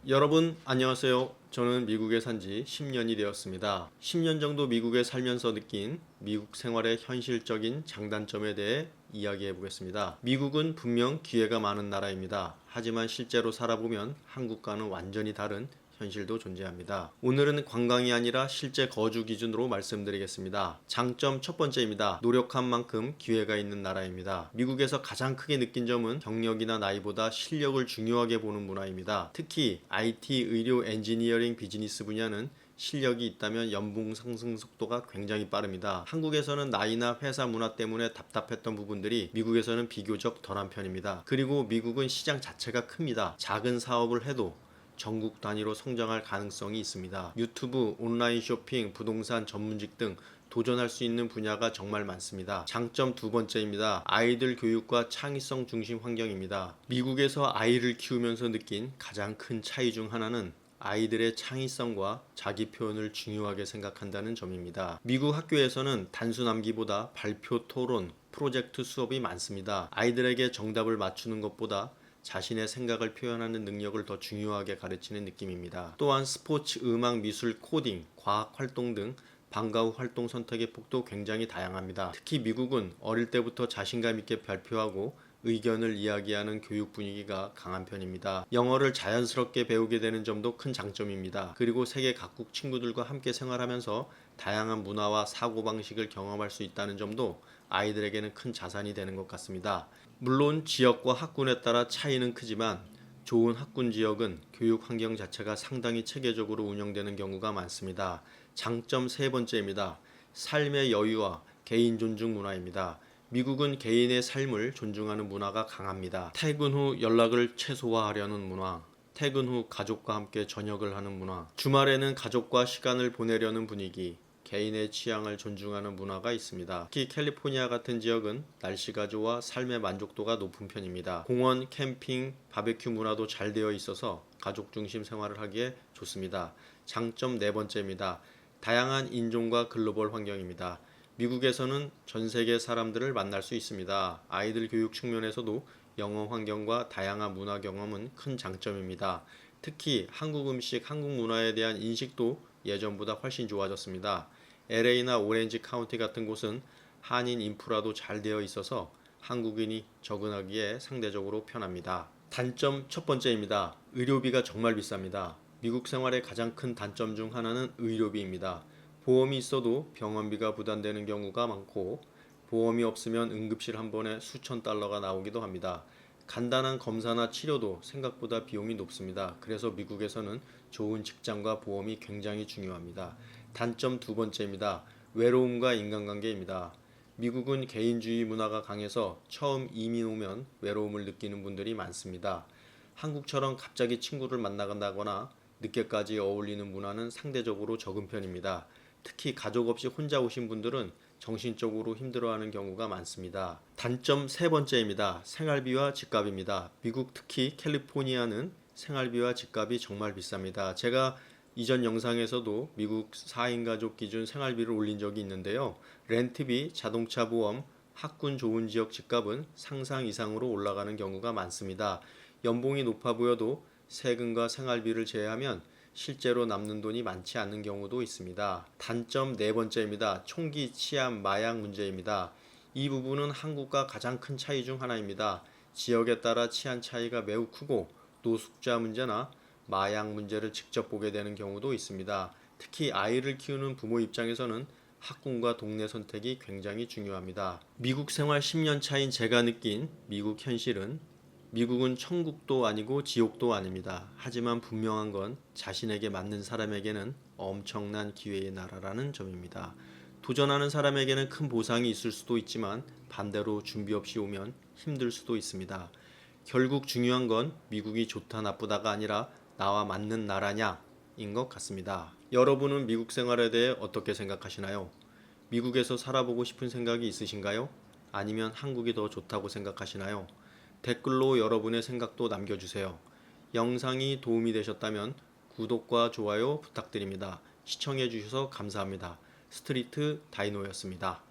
여러분 안녕하세요. 저는 미국에 산 지 10년이 되었습니다. 10년 정도 미국에 살면서 느낀 미국 생활의 현실적인 장단점에 대해 이야기해 보겠습니다. 미국은 분명 기회가 많은 나라입니다. 하지만 실제로 살아보면 한국과는 완전히 다른 현실도 존재합니다. 오늘은 관광이 아니라 실제 거주 기준으로 말씀드리겠습니다. 장점 첫 번째입니다. 노력한 만큼 기회가 있는 나라입니다. 미국에서 가장 크게 느낀 점은 경력이나 나이보다 실력을 중요하게 보는 문화입니다. 특히 IT, 의료, 엔지니어링, 비즈니스 분야는 실력이 있다면 연봉 상승 속도가 굉장히 빠릅니다. 한국에서는 나이나 회사 문화 때문에 답답했던 부분들이 미국에서는 비교적 덜한 편입니다. 그리고 미국은 시장 자체가 큽니다. 작은 사업을 해도 전국 단위로 성장할 가능성이 있습니다. 유튜브, 온라인 쇼핑, 부동산, 전문직 등 도전할 수 있는 분야가 정말 많습니다. 장점 두 번째입니다. 아이들 교육과 창의성 중심 환경입니다. 미국에서 아이를 키우면서 느낀 가장 큰 차이 중 하나는 아이들의 창의성과 자기 표현을 중요하게 생각한다는 점입니다. 미국 학교에서는 단순 암기보다 발표, 토론, 프로젝트 수업이 많습니다. 아이들에게 정답을 맞추는 것보다 자신의 생각을 표현하는 능력을 더 중요하게 가르치는 느낌입니다. 또한 스포츠, 음악, 미술, 코딩, 과학 활동 등 방과 후 활동 선택의 폭도 굉장히 다양합니다. 특히 미국은 어릴 때부터 자신감 있게 발표하고 의견을 이야기하는 교육 분위기가 강한 편입니다. 영어를 자연스럽게 배우게 되는 점도 큰 장점입니다. 그리고 세계 각국 친구들과 함께 생활하면서 다양한 문화와 사고방식을 경험할 수 있다는 점도 아이들에게는 큰 자산이 되는 것 같습니다. 물론 지역과 학군에 따라 차이는 크지만 좋은 학군 지역은 교육 환경 자체가 상당히 체계적으로 운영되는 경우가 많습니다. 장점 세 번째입니다. 삶의 여유와 개인 존중 문화입니다. 미국은 개인의 삶을 존중하는 문화가 강합니다. 퇴근 후 연락을 최소화하려는 문화, 퇴근 후 가족과 함께 저녁을 하는 문화, 주말에는 가족과 시간을 보내려는 분위기, 개인의 취향을 존중하는 문화가 있습니다. 특히 캘리포니아 같은 지역은 날씨가 좋아 삶의 만족도가 높은 편입니다. 공원, 캠핑, 바베큐 문화도 잘 되어 있어서 가족 중심 생활을 하기에 좋습니다. 장점 네 번째입니다. 다양한 인종과 글로벌 환경입니다. 미국에서는 전 세계 사람들을 만날 수 있습니다. 아이들 교육 측면에서도 영어 환경과 다양한 문화 경험은 큰 장점입니다. 특히 한국 음식, 한국 문화에 대한 인식도 예전보다 훨씬 좋아졌습니다. LA나 오렌지 카운티 같은 곳은 한인 인프라도 잘 되어 있어서 한국인이 적응하기에 상대적으로 편합니다. 단점 첫 번째입니다. 의료비가 정말 비쌉니다. 미국 생활의 가장 큰 단점 중 하나는 의료비입니다. 보험이 있어도 병원비가 부담되는 경우가 많고 보험이 없으면 응급실 한 번에 수천 달러가 나오기도 합니다. 간단한 검사나 치료도 생각보다 비용이 높습니다. 그래서 미국에서는 좋은 직장과 보험이 굉장히 중요합니다. 단점 두 번째입니다. 외로움과 인간관계입니다. 미국은 개인주의 문화가 강해서 처음 이민 오면 외로움을 느끼는 분들이 많습니다. 한국처럼 갑자기 친구를 만나간다거나 늦게까지 어울리는 문화는 상대적으로 적은 편입니다. 특히 가족 없이 혼자 오신 분들은 정신적으로 힘들어하는 경우가 많습니다. 단점 세 번째입니다. 생활비와 집값입니다. 미국 특히 캘리포니아는 생활비와 집값이 정말 비쌉니다. 제가 이전 영상에서도 미국 4인 가족 기준 생활비를 올린 적이 있는데요. 렌트비, 자동차 보험, 학군 좋은 지역 집값은 상상 이상으로 올라가는 경우가 많습니다. 연봉이 높아 보여도 세금과 생활비를 제외하면 실제로 남는 돈이 많지 않은 경우도 있습니다. 단점 네 번째입니다. 총기, 치안, 마약 문제입니다. 이 부분은 한국과 가장 큰 차이 중 하나입니다. 지역에 따라 치안 차이가 매우 크고 노숙자 문제나 마약 문제를 직접 보게 되는 경우도 있습니다. 특히 아이를 키우는 부모 입장에서는 학군과 동네 선택이 굉장히 중요합니다. 미국 생활 10년 차인 제가 느낀 미국 현실은 미국은 천국도 아니고 지옥도 아닙니다. 하지만 분명한 건 자신에게 맞는 사람에게는 엄청난 기회의 나라라는 점입니다. 도전하는 사람에게는 큰 보상이 있을 수도 있지만 반대로 준비 없이 오면 힘들 수도 있습니다. 결국 중요한 건 미국이 좋다 나쁘다가 아니라 나와 맞는 나라냐인 것 같습니다. 여러분은 미국 생활에 대해 어떻게 생각하시나요? 미국에서 살아보고 싶은 생각이 있으신가요? 아니면 한국이 더 좋다고 생각하시나요? 댓글로 여러분의 생각도 남겨주세요. 영상이 도움이 되셨다면 구독과 좋아요 부탁드립니다. 시청해주셔서 감사합니다. 스트리트 다이노였습니다.